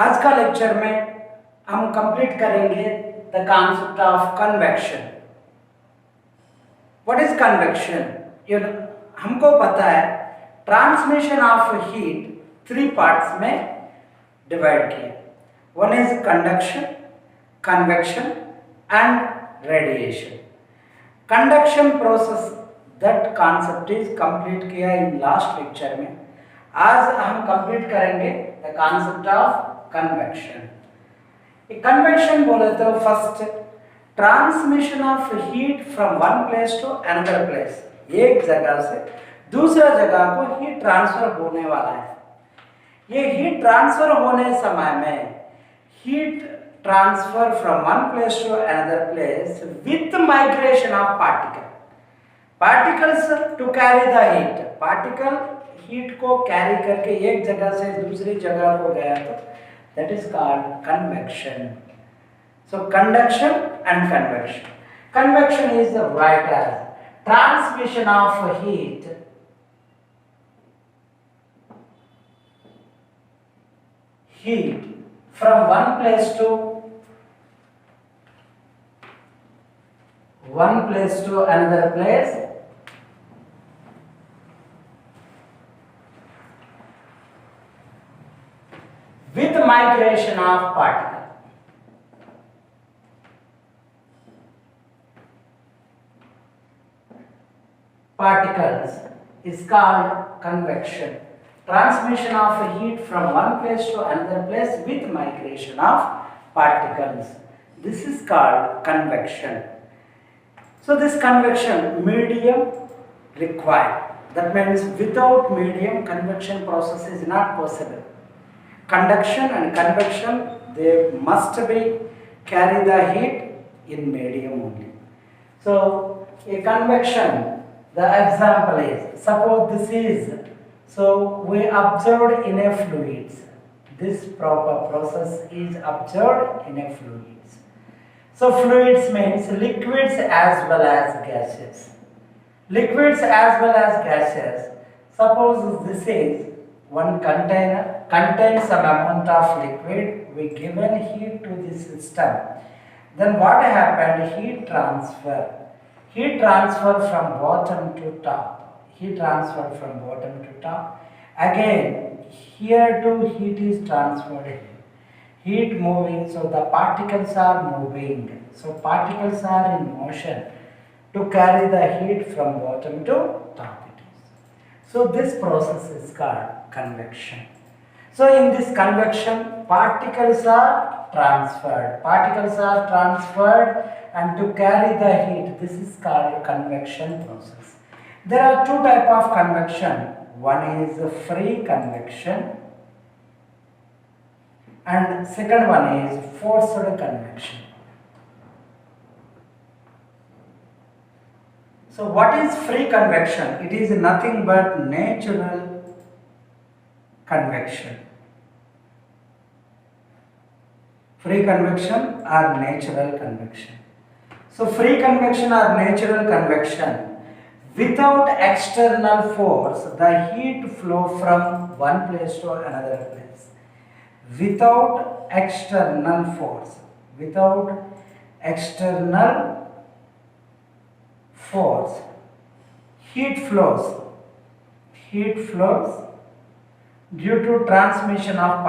आज का लेक्चर में हम कंप्लीट करेंगे the concept of convection. What is convection? हमको पता है ट्रांसमिशन ऑफ हीट 3 पार्ट्स में डिवाइड किया। One is conduction, convection and radiation. Conduction process that concept is complete किया इन लास्ट लेक्चर में। आज हम कंप्लीट करेंगे the concept of convection. Convection बोले तो first transmission of heat from one place to another place, एक जगह से दूसरा जगह को हीट ट्रांसफर होने वाला है। ये हीट ट्रांसफर होने समय में heat transfer from one place to another place with migration of particles to carry the heat. Particle heat को कैरी करके एक जगह से दूसरी जगह को गया तो that is called convection. So conduction and convection. Convection is the right as transmission of heat from one place to another place with migration of particles is called convection. Transmission of heat from one place to another place with migration of particles. This is called convection. So this convection medium required. That means without medium convection process is not possible. Conduction and convection, they must be carry the heat in medium only. So a convection, the example is, suppose this is, so we observed in a fluids. This proper process is observed in a fluids. So fluids means liquids as well as gases. Liquids as well as gases. Suppose this is one container contains some amount of liquid, we given heat to the system. Then what happened? Heat transfer from bottom to top. Heat transferred from bottom to top. Again, here too heat is transferred. Heat moving, so the particles are moving. So particles are in motion to carry the heat from bottom to top. So this process is called convection. So in this convection, particles are transferred. Particles are transferred and to carry the heat, this is called a convection process. There are two types of convection. One is free convection and second one is forced convection. So what is free convection? It is nothing but natural convection. Free convection or natural convection. So free convection or natural convection, without external force, the heat flow from one place to another place. Without external force, heat flows due to transmission of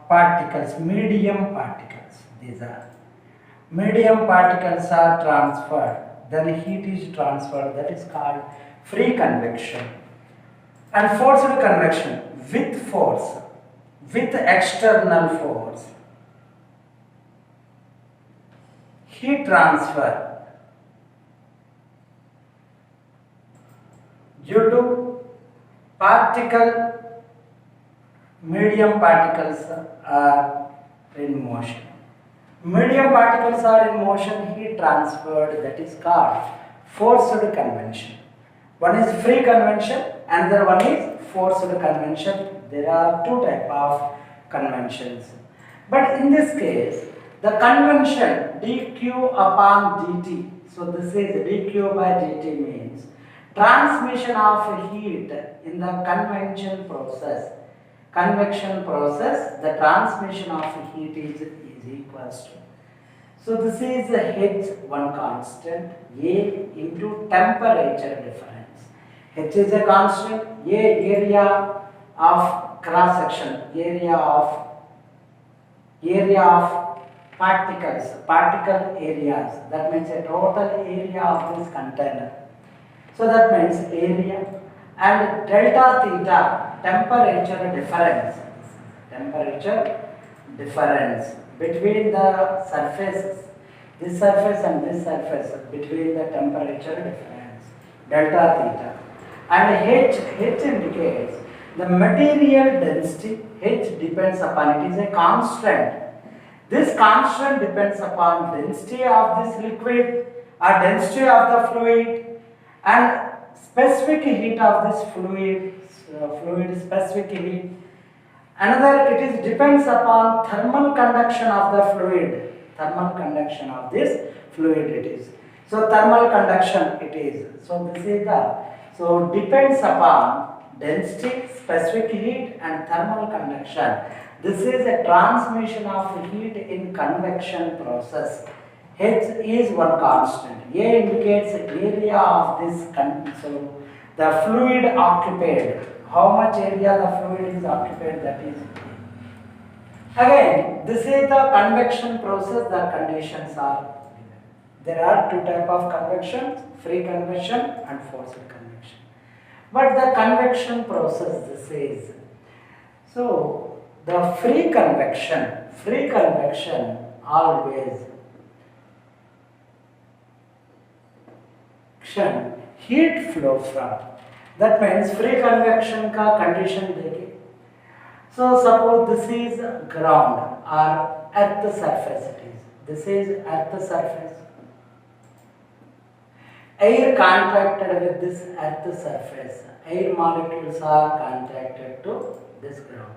particles, medium particles. These are medium particles are transferred, then heat is transferred, that is called free convection. And forced convection, with external force, heat transfer due to medium particles are in motion. Medium particles are in motion, heat transferred, that is called forced convection. One is free convection, another one is forced convection. There are two types of conventions. But in this case, the convention dq upon dt. So this is dq by dt means Transmission of heat in the convection process. Convection process, the transmission of heat is equals to. So this is a H1 constant, A into temperature difference. H is a constant, A area of cross section, area of particles, particle areas. That means a total area of this container. So that means area and delta theta, temperature difference between the surfaces, this surface and this surface, between the temperature difference, delta theta. And H indicates the material density. H depends upon, it is a constant. This constant depends upon density of this liquid or density of the fluid and specific heat of this fluid specific heat. Another, it is depends upon thermal conduction of the fluid, thermal conduction of this fluid it is. So thermal conduction it is. So this is the, so depends upon density, specific heat and thermal conduction. This is a transmission of heat in convection process. H is one constant. A indicates area of this, so the fluid occupied. How much area the fluid is occupied, that is. Again, this is the convection process, the conditions are given. There are two types of convection, free convection and forced convection. But the convection process, this is. So, the free convection always heat flow from. That means free convection का condition देखिए. So suppose this is ground or earth surface it is. This is earth surface. Air contacted with this earth surface. Air molecules are contacted to this ground.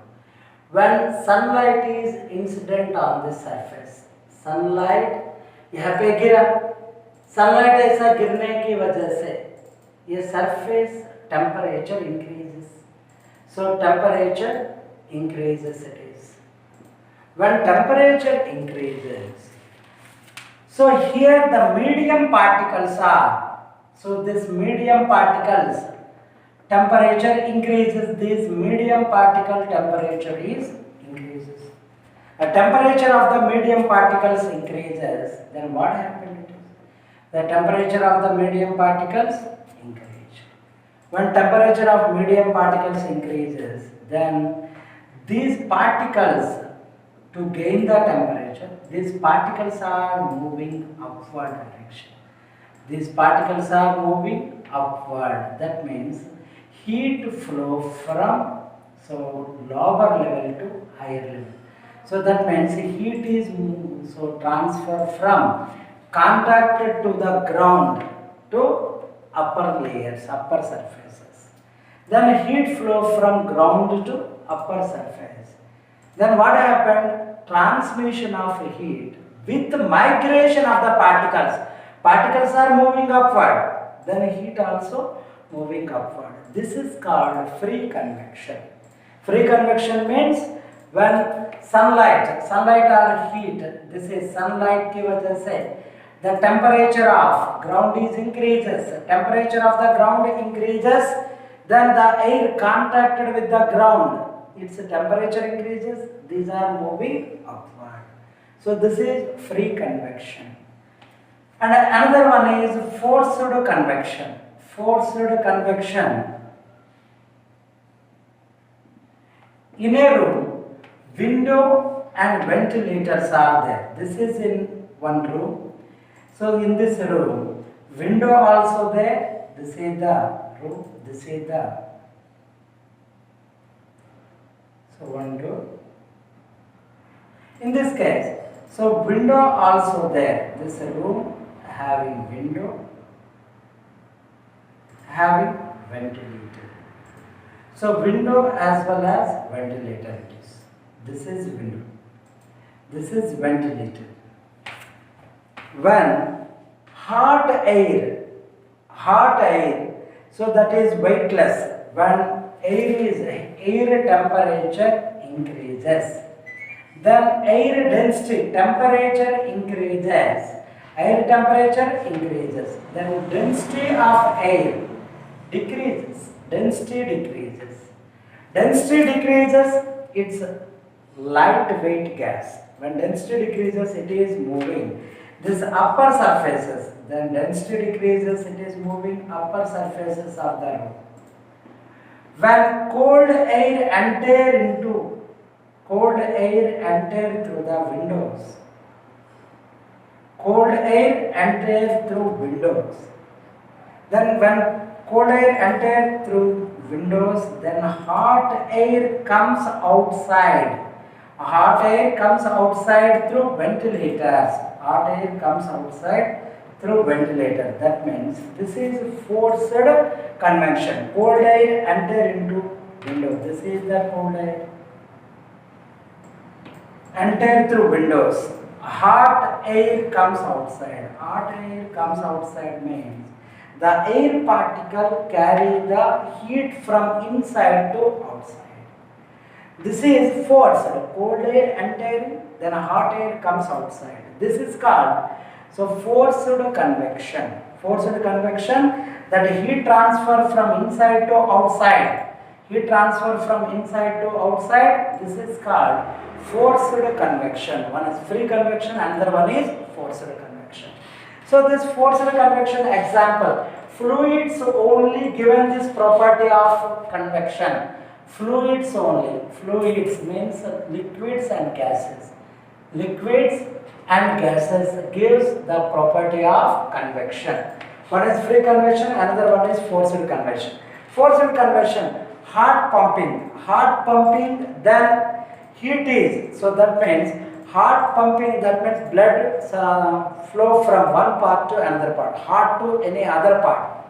When sunlight is incident on this surface, sunlight यहाँ पे गिरा, sunlight ऐसा गिरने की वजह से ये surface temperature increases. So temperature increases it is. When temperature increases, so here the medium particles are. So this medium particles temperature increases. This medium particle temperature is increases. The temperature of the medium particles increases. Then what happened? The temperature of the medium particles increase. When temperature of medium particles increases, then these particles, to gain the temperature, these particles are moving upward direction. These particles are moving upward. That means heat flow from lower level to higher level. So that means heat is transfer from contacted to the ground to upper layers, upper surfaces. Then heat flow from ground to upper surface. Then what happened? Transmission of heat with migration of the particles. Particles are moving upward. Then heat also moving upward. This is called free convection. Free convection means when sunlight or heat, this is sunlight की वजह से the temperature of ground is increases. Temperature of the ground increases. Then the air contacted with the ground, its temperature increases. These are moving upward. So this is free convection. And another one is forced convection. Forced convection. In a room, window and ventilators are there. This is in one room. So in this room, window also there. This is the room. This is the window. In this case, so window also there. This room having window, having ventilator. So window as well as ventilator it is. This is window. This is ventilator. When hot air, So that is weightless. When air temperature increases, then air density temperature increases. Air temperature increases. Then density of air decreases. Density decreases. Density decreases. It's lightweight gas. When density decreases, it is moving. This upper surfaces. Then density decreases, it is moving upper surfaces of the room. When cold air enter through the windows. Cold air enter through windows. Then when cold air enter through windows, then hot air comes outside. Hot air comes outside through ventilators. Hot air comes outside through ventilator. That means this is forced convection. Cold air enter into window. This is the cold air. Enter through windows. Hot air comes outside. Hot air comes outside means the air particle carry the heat from inside to outside. This is forced. Cold air entering, then hot air comes outside. This is called forced convection. Forced convection, that heat transfer from inside to outside. Heat transfer from inside to outside. This is called forced convection. One is free convection, another one is forced convection. So this forced convection example, fluids only given this property of convection. Fluids only. Fluids means liquids and gases. Liquids and gases gives the property of convection. One is free convection, another one is forced convection. Forced convection, heart pumping. Heart pumping, then heat is. So that means heart pumping, that means blood flow from one part to another part. Heart to any other part.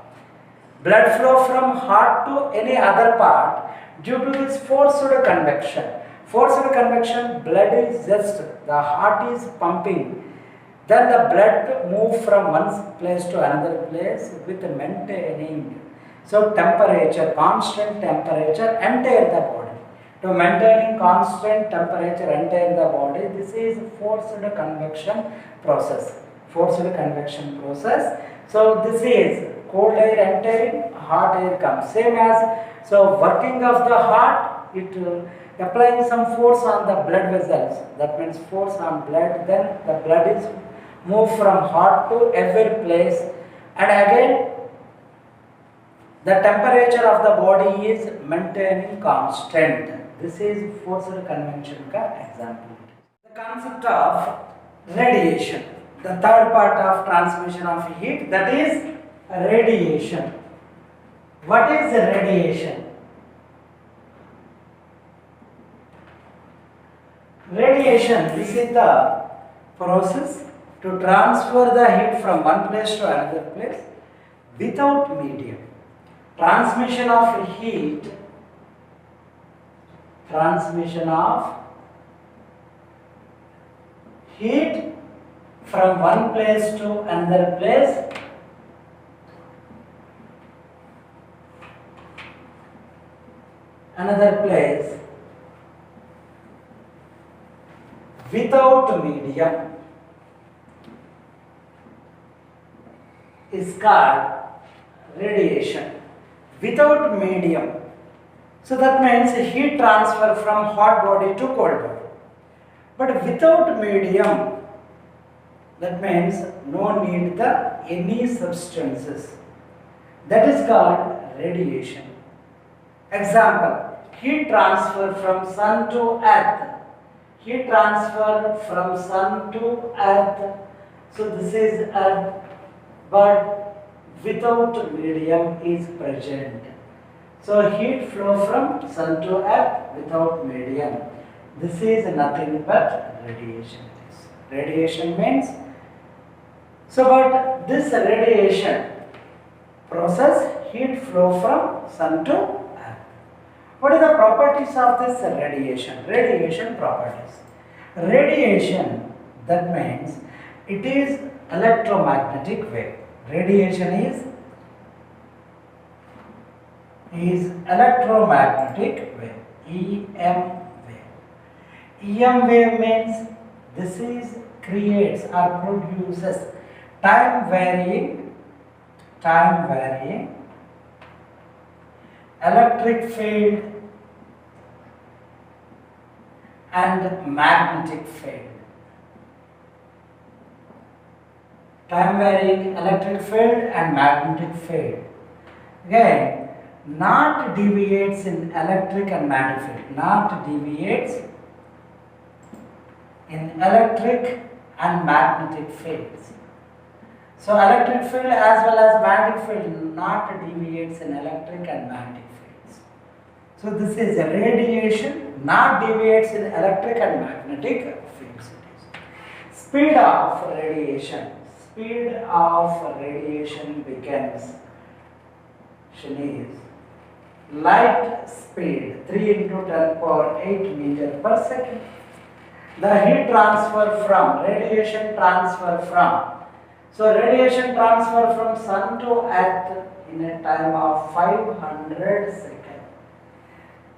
Blood flow from heart to any other part due to this forced convection. Forced convection, blood is just, the heart is pumping. Then the blood moves from one place to another place with maintaining. So temperature, constant temperature enter the body. To maintaining constant temperature enter the body, this is forced convection process. Forced convection process. So this is cold air entering, hot air comes. Same as, so working of the heart, it applying some force on the blood vessels. That means force on blood, then the blood is moved from heart to every place, and again the temperature of the body is maintaining constant. This is forced convection ka example. The concept of radiation, the third part of transmission of heat, that is radiation. What is radiation? Radiation, this is the process to transfer the heat from one place to another place without medium. Transmission of heat, from one place to another place without medium is called radiation. Without medium, so that means heat transfer from hot body to cold body. But without medium, that means no need the any substances. That is called radiation. Example, heat transfer from sun to earth. Heat transfer from sun to earth. So this is earth, but without medium is present. So heat flow from sun to earth without medium. This is nothing but radiation. Radiation means, so but this radiation process, heat flow from sun to earth. What are the properties of this radiation? Radiation properties. Radiation, that means it is electromagnetic wave. Radiation is electromagnetic wave, EM wave. EM wave means this is creates or produces time varying electric field and magnetic field. Time varying electric field and magnetic field. Again, not deviates in electric and magnetic field. Not deviates in electric and magnetic fields. So electric field as well as magnetic field not deviates in electric and magnetic fields. So this is a radiation not deviates in electric and magnetic fields. Speed of radiation. Speed of radiation becomes is light speed 3 into 10 power 8 meter per second. The heat transfer from radiation transfer from. So radiation transfer from sun to earth in a time of 500 seconds.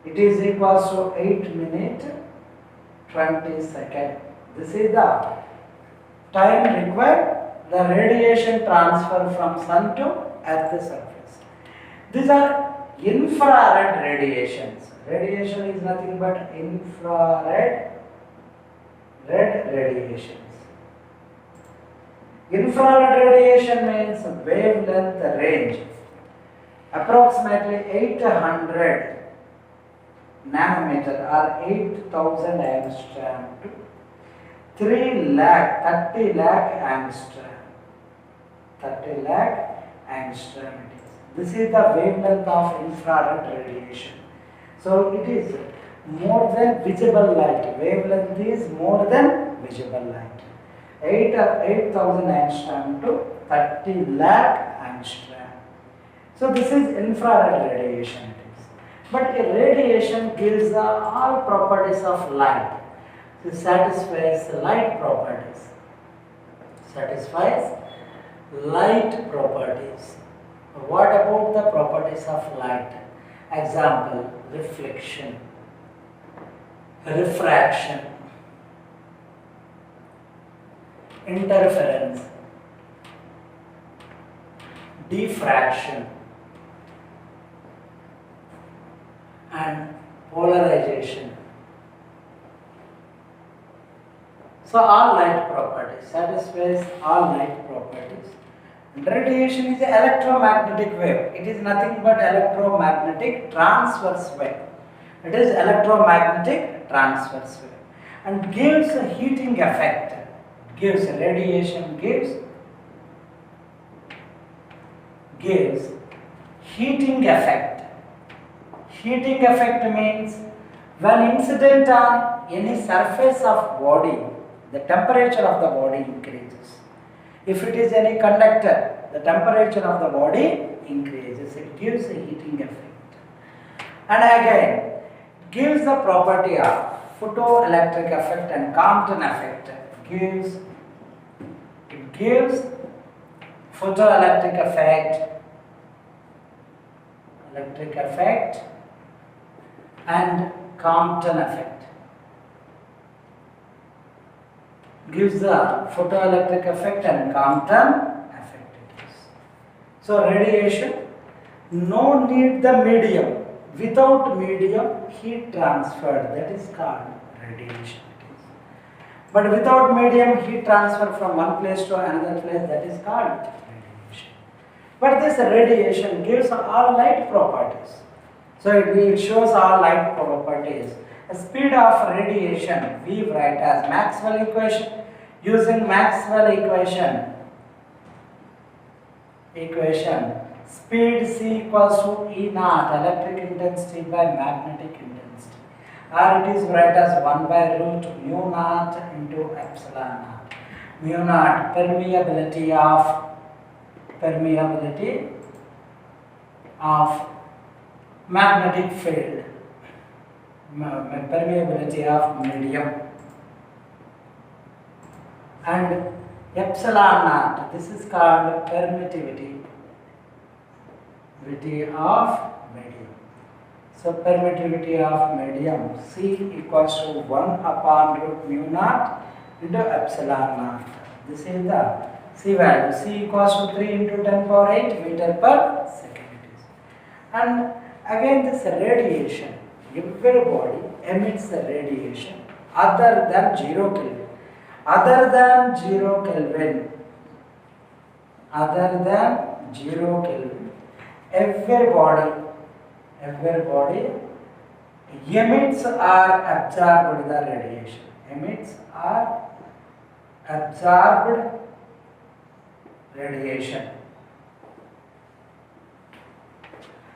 It is equals to 8 minutes 20 seconds. This is the time required the radiation transfer from sun to earth surface. These are infrared radiations. Radiation is nothing but infrared radiations. Infrared radiation means wavelength range approximately 800 nanometer or 8000 angstrom to 30 lakh angstrom. 30 lakh angstrom. This is the wavelength of infrared radiation. So it is more than visible light. Wavelength is more than visible light. 8,000 angstrom to 30 lakh angstrom. So this is infrared radiation. But radiation gives all properties of light. It satisfies light properties. Satisfies light properties. What about the properties of light? Example, reflection, refraction, interference, diffraction, and polarization. So all light properties, satisfies all light properties. Radiation is an electromagnetic wave. It is nothing but electromagnetic transverse wave. It is electromagnetic transverse wave and gives a heating effect. Gives radiation gives heating effect. Heating effect means when incident on any surface of body, the temperature of the body increases. If it is any conductor, the temperature of the body increases. It gives a heating effect. And again, gives the property of photoelectric effect and Compton effect. It gives photoelectric effect, and Compton effect. Gives the photoelectric effect and Compton effect. So radiation, no need the medium. Without medium, heat transfer, that is called radiation. But without medium, heat transfer from one place to another place, that is called radiation. But this radiation gives all light properties. So it shows all light properties. The speed of radiation we write as Maxwell equation. Using Maxwell equation, speed C equals to E naught, electric intensity by magnetic intensity, or it is write as 1 by root mu naught into epsilon naught. Mu naught, permeability of magnetic field, permeability of medium, and epsilon naught, this is called permittivity of medium. So permittivity of medium C equals to 1 upon root mu naught into epsilon naught. This is the C value. C equals to 3 into 10 power 8 meter per second it is. And again this radiation, every body emits the radiation other than 0 Kelvin. Other than 0 Kelvin. Other than 0 Kelvin. Every body emits or absorbed the radiation. Emits or absorbed radiation.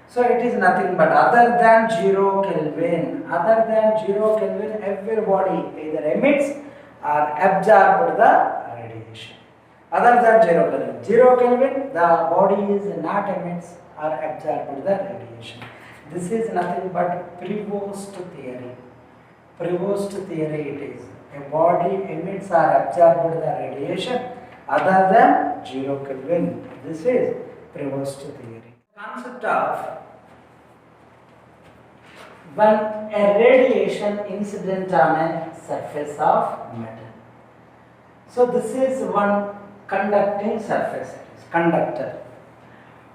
So it is nothing but other than 0 Kelvin. Other than 0 Kelvin, every body either emits or absorbed the radiation. Other than 0 Kelvin. 0 Kelvin, the body is not emits or absorbed the radiation. This is nothing but Prevost theory. Prevost theory it is. A body emits or absorbed the radiation other than 0 Kelvin. This is Prevost theory. Concept of when a radiation incident on a surface of metal. So this is one conducting surface, conductor.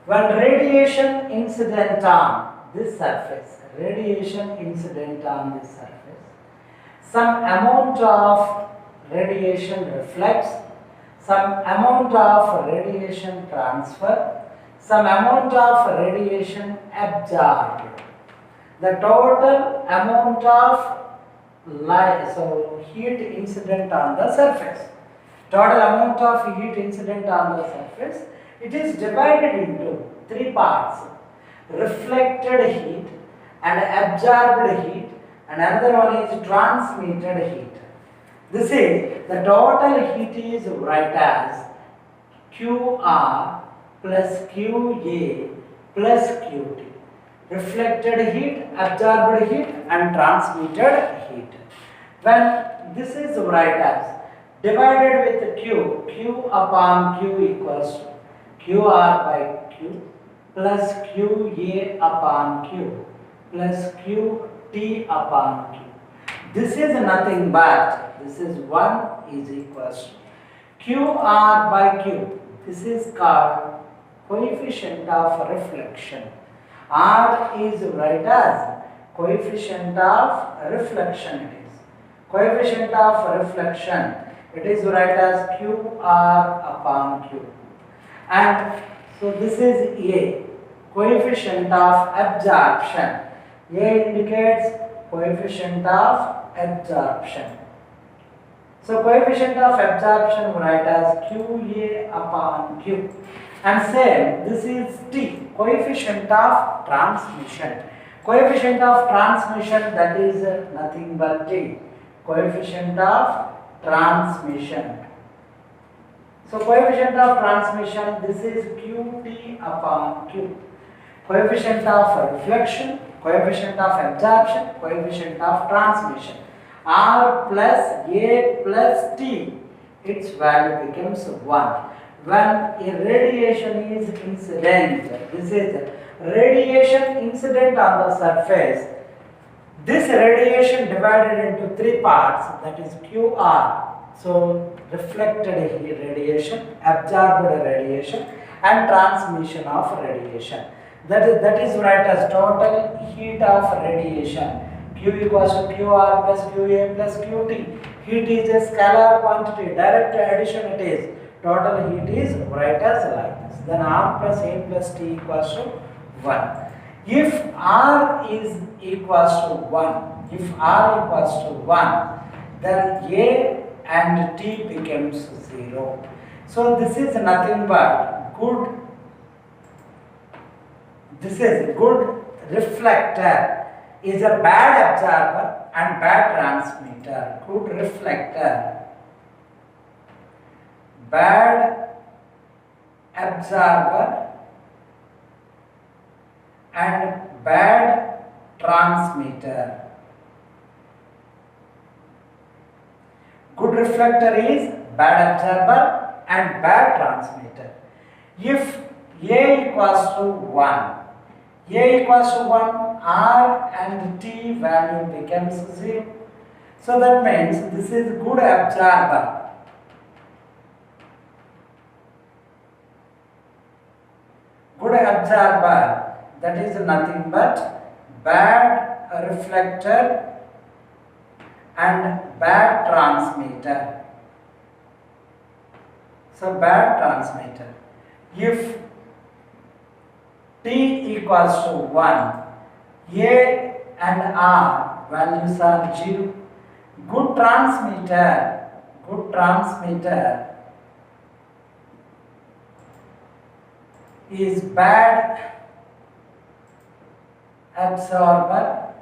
When radiation incident on this surface, some amount of radiation reflects, some amount of radiation transfer, some amount of radiation absorbed. The total amount of heat incident on the surface. Total amount of heat incident on the surface, it is divided into 3 parts. Reflected heat and absorbed heat, and another one is transmitted heat. This is the total heat is write as QR plus QA plus QT. Reflected heat, absorbed heat and transmitted heat. When this is write as divided with Q upon Q equals to QR by Q plus QA upon Q plus QT upon Q. This is nothing but, this is 1 is equals to QR by Q. This is called coefficient of reflection. R is write as coefficient of reflection it is. Coefficient of reflection, it is write as QR upon Q. And so this is A, coefficient of absorption. A indicates coefficient of absorption. So coefficient of absorption write as QA upon Q. And same, this is T, coefficient of transmission. Coefficient of transmission, that is nothing but T, coefficient of transmission. So coefficient of transmission, this is QT upon Q. Coefficient of reflection, coefficient of absorption, coefficient of transmission. R plus A plus T, its value becomes 1. When a radiation is incident, this is radiation incident on the surface. This radiation divided into 3 parts, that is QR. So reflected radiation, absorbed radiation and transmission of radiation. That is write as total heat of radiation. Q equals to QR plus QA plus QT. Heat is a scalar quantity, direct addition it is. Total heat is write as like this. Then R plus A plus T equals to 1. If R is equals to 1, then A and T becomes 0. So this is nothing but good. This is good reflector is a bad absorber and bad transmitter. Good reflector, bad absorber and bad transmitter. Good reflector is bad absorber and bad transmitter. If A equals to 1, A equals to 1, R and T value becomes 0. So that means this is good absorber. Good absorber, that is nothing but bad reflector and bad transmitter. So bad transmitter. If T equals to 1, A and R values are 0. Good transmitter is bad absorber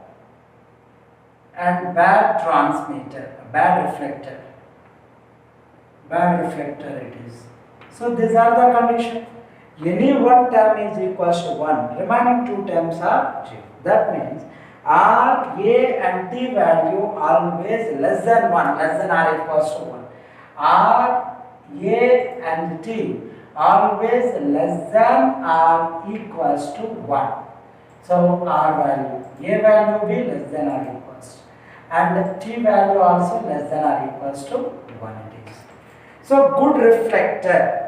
and bad transmitter, bad reflector it is. So these are the conditions. Any one term is equals to 1, remaining two terms are 0. That means R, A and T value always less than 1, less than or equals to 1. R, A and T always less than or equals to 1. So R value, A value will be less than or equals to, and T value also less than or equals to 1 it is. So good reflector.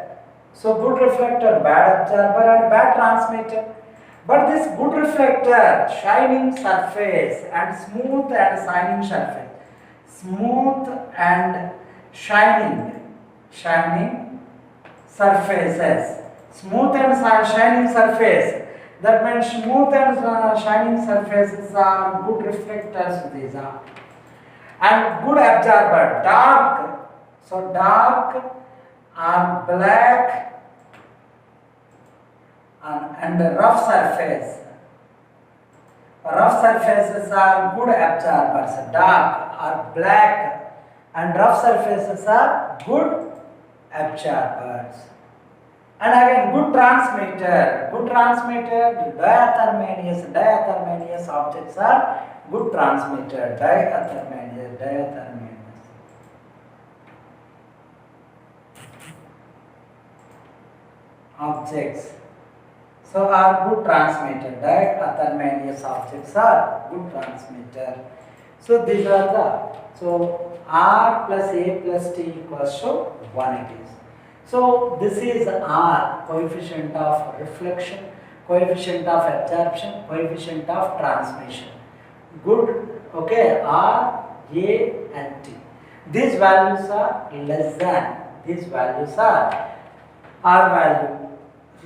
So good reflector, bad absorber and bad transmitter. But this good reflector, shining surface and smooth and shining surface. Smooth and shining surfaces. Smooth and shining surface. That means smooth and shining surfaces are good reflectors, these are. And good absorber, dark. So dark or black and rough surface. Rough surfaces are good absorbers, dark or black, and rough surfaces are good absorbers. And again, good transmitter, diathermanious objects are good transmitter, diathermanious. Objects, so are good transmitter, diathermanious objects are good transmitter. So these are the, so R plus A plus T equals to 1 it is. So this is R, coefficient of reflection, coefficient of absorption, coefficient of transmission. Good, okay, R, A and T. These values are less than, these values are R value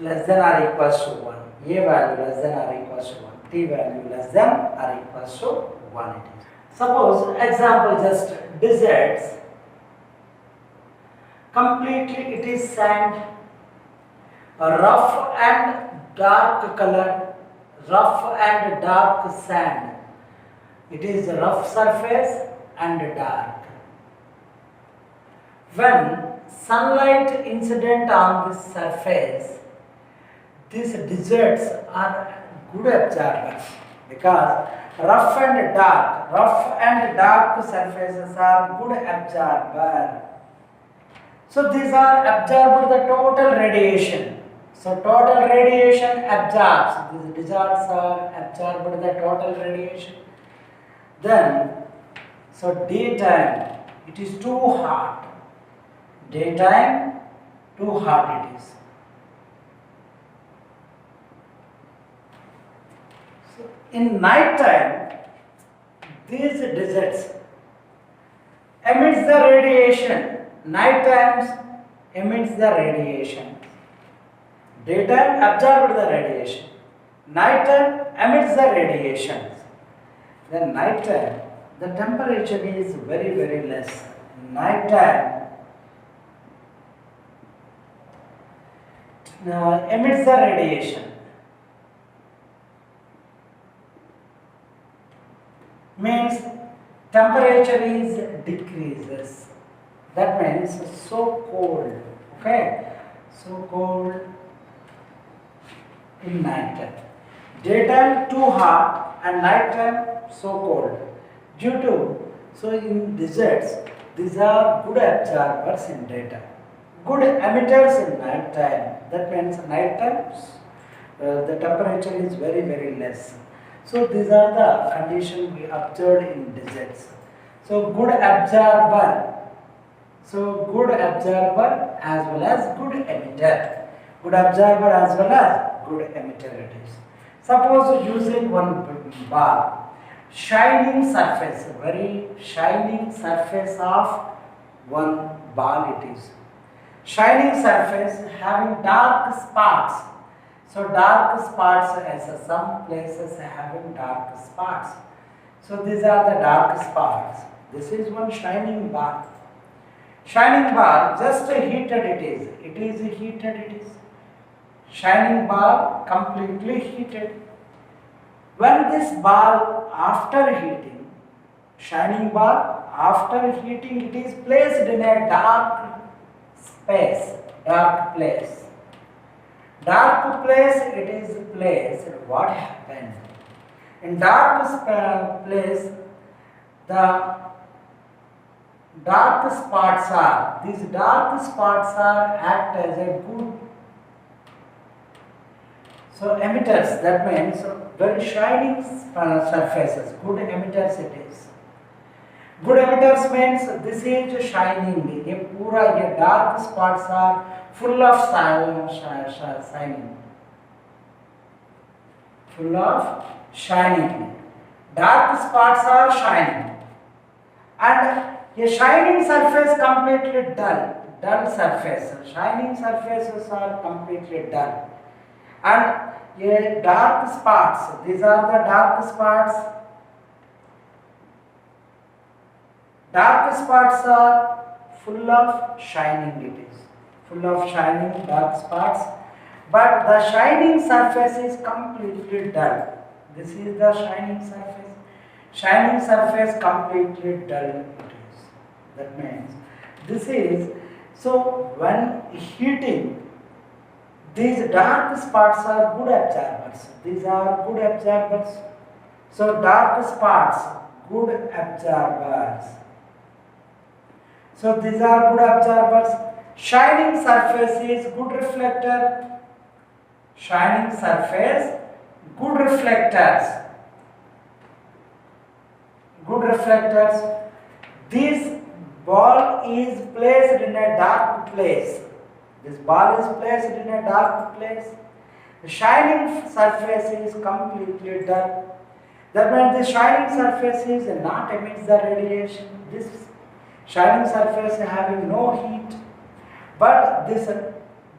less than or equals to 1, A value less than or equals to 1, T value less than or equals to 1 it is. Suppose example just deserts, completely it is sand, rough and dark color, rough and dark sand. It is rough surface and dark. When sunlight incident on this surface, these deserts are good absorbers because rough and dark surfaces are good absorber. So these are absorbed the total radiation. So total radiation absorbs. These deserts are absorbed the total radiation. Then, so daytime it is too hot. Daytime too hot it is. So in night time, these deserts emits the radiation. Night times emits the radiation. Daytime absorbed the radiation. Night time emits the radiation. Then night time, the temperature is very, very less. Night time emits the radiation. Means temperature is decreases. That means so cold. Okay, so cold in night time. Daytime too hot and night time so cold. Due to, so in deserts, these are good absorbers in daytime, good emitters in night time. That means night time The temperature is very, very less. So these are the conditions we observed in deserts. So good absorber. So good absorber as well as good emitter. Good absorber as well as good emitter it is. Suppose using one ball, shining surface, very shining surface of one ball it is. Shining surface having dark spots. So dark spots, as some places having dark spots. So these are the dark spots. This is one shining bar. Shining bar, just heated it is. It is heated it is. Shining bar completely heated. When this ball after heating, shining bar after heating, it is placed in a dark space, dark place. Dark place it is placed. What happened? In dark place, the dark spots are, these dark spots are act as a good, so emitters, that means very shining surfaces, good emitters it is. Good emitters means this is shining, a dark spots are full of shining. Full of shining. Dark spots are shining. And a shining surface completely dull. Dull surface. Shining surfaces are completely dull. And a dark spots. These are the dark spots. Dark spots are full of shining it is. Full of shining dark spots, but the shining surface is completely dull. This is the shining surface. Shining surface completely dull it is. That means this is, so when heating, these dark spots are good absorbers. These are good absorbers. So dark spots, good absorbers. So these are good absorbers. Shining surface is good reflector. Shining surface, good reflectors. Good reflectors. This ball is placed in a dark place. This ball is placed in a dark place. The shining surface is completely dull. That means the shining surface is not emits the radiation. This shining surface having no heat. But this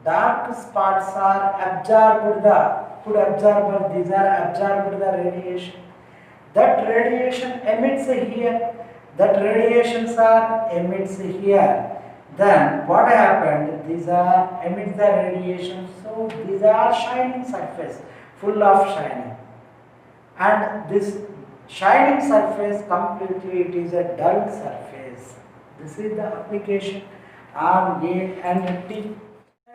dark spots are absorbed the, could absorb, these are absorbed the radiation. That radiation emits here, that radiations are emits here. Then what happened? These are emits the radiation, so these are shining surface, full of shining. And this shining surface completely it is a dull surface. This is the application R, A and T.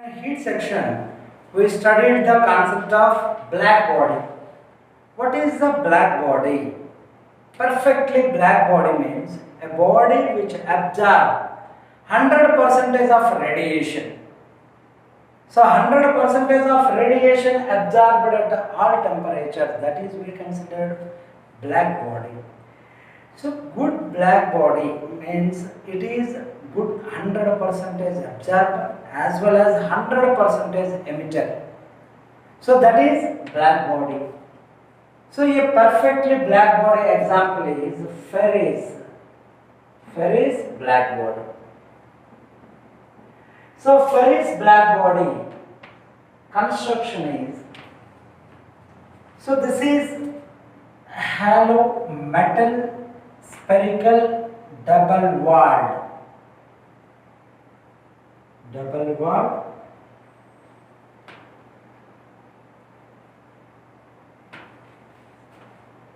In heat section, we studied the concept of black body. What is the black body? Perfectly black body means a body which absorbs 100% of radiation. So 100% of radiation absorbed at all temperatures, that is we considered black body. So good black body means it is good 100% absorber as well as 100% emitter. So that is black body. So a perfectly black body example is Ferris. Ferris black body. So Ferris black body construction is, so this is hollow metal spherical double walled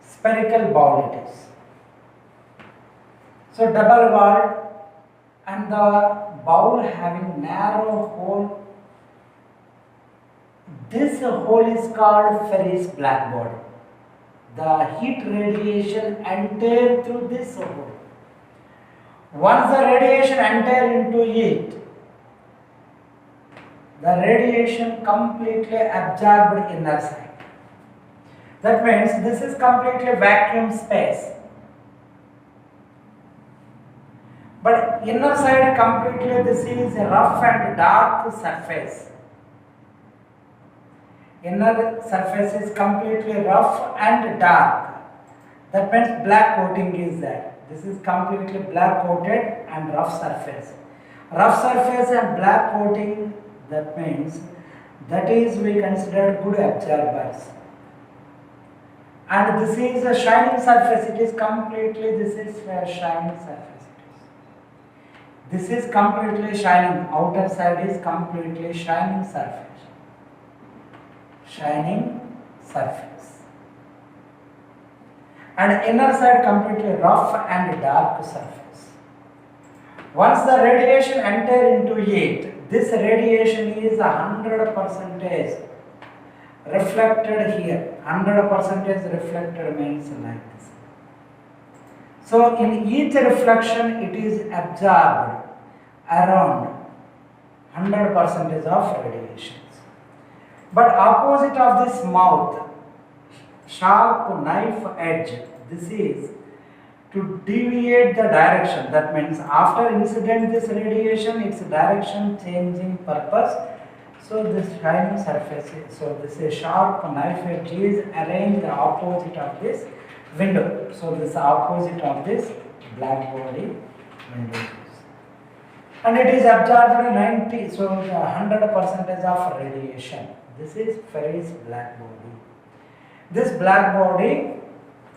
spherical bowl it is. So double walled and the bowl having narrow hole. This hole is called Ferris black body. The heat radiation enters through this hole. Once the radiation enters into it, the radiation completely absorbed inner side. That means this is completely vacuum space. But inner side completely, this is a rough and dark surface. Inner surface is completely rough and dark. That means black coating is there. This is completely black coated and rough surface. Rough surface and black coating, that means that is we consider good absorbers. And this is a shining surface. It is completely, this is where shining surface. This is completely shining. Outer side is completely shining surface. Shining surface. And inner side completely rough and dark surface. Once the radiation enter into it, this radiation is 100% reflected here. 100% reflected means like this. So in each reflection it is absorbed around 100% of radiations. But opposite of this mouth, sharp knife edge, this is to deviate the direction. That means after incident this radiation, its direction changing purpose. So this shining surface, so this is sharp knife edge is arranged the opposite of this window. So this opposite of this black body window. And it is absorbed 90, so 100% of radiation. This is Ferri's black body. This black body,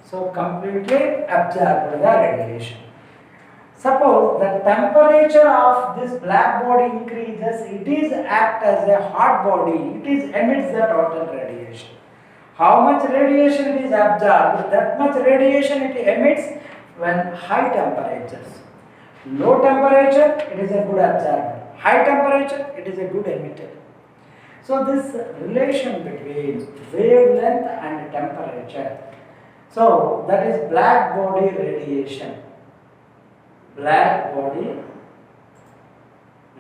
so completely absorbed the radiation. Suppose the temperature of this black body increases, it is act as a hot body, it is emits the total radiation. How much radiation it is absorbed, that much radiation it emits when high temperatures. Low temperature, it is a good absorber. High temperature, it is a good emitter. So this relation between wavelength and temperature, so that is black body radiation. Black body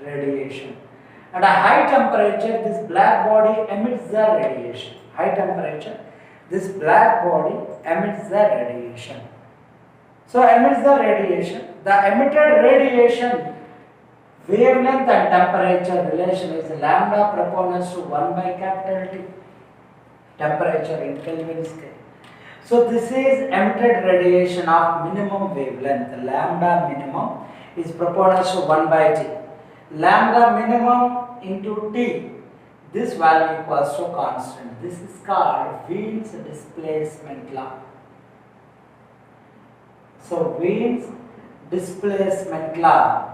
radiation. At a high temperature, this black body emits the radiation. High temperature, this black body emits the radiation. So emits the radiation. The emitted radiation wavelength and temperature relation is lambda proportional to 1 by capital T. Temperature in Kelvin scale. So this is emitted radiation of minimum wavelength. Lambda minimum is proportional to 1 by T. Lambda minimum into T. This value equals to constant. This is called Wien's displacement law. So Wien's displacement law,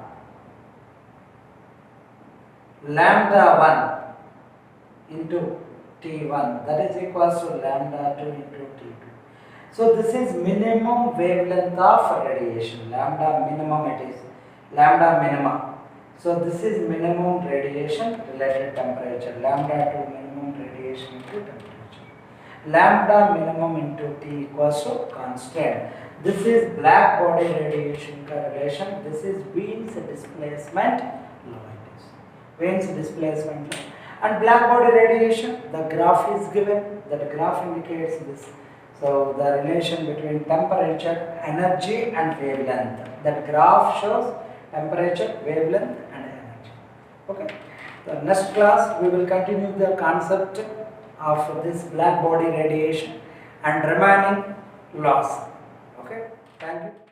lambda 1 into T1, that is equals to lambda 2 into T2. So this is minimum wavelength of radiation. Lambda minimum it is. Lambda minimum. So this is minimum radiation related temperature. Lambda 2 minimum radiation into temperature. Lambda minimum into T equals to constant. This is black body radiation correlation. This is Wien's displacement law. Wien's displacement law. And black body radiation, the graph is given. That graph indicates this. So the relation between temperature, energy and wavelength. That graph shows temperature, wavelength and energy. Okay. The next class we will continue the concept of this black body radiation and remaining laws. Okay. Thank you.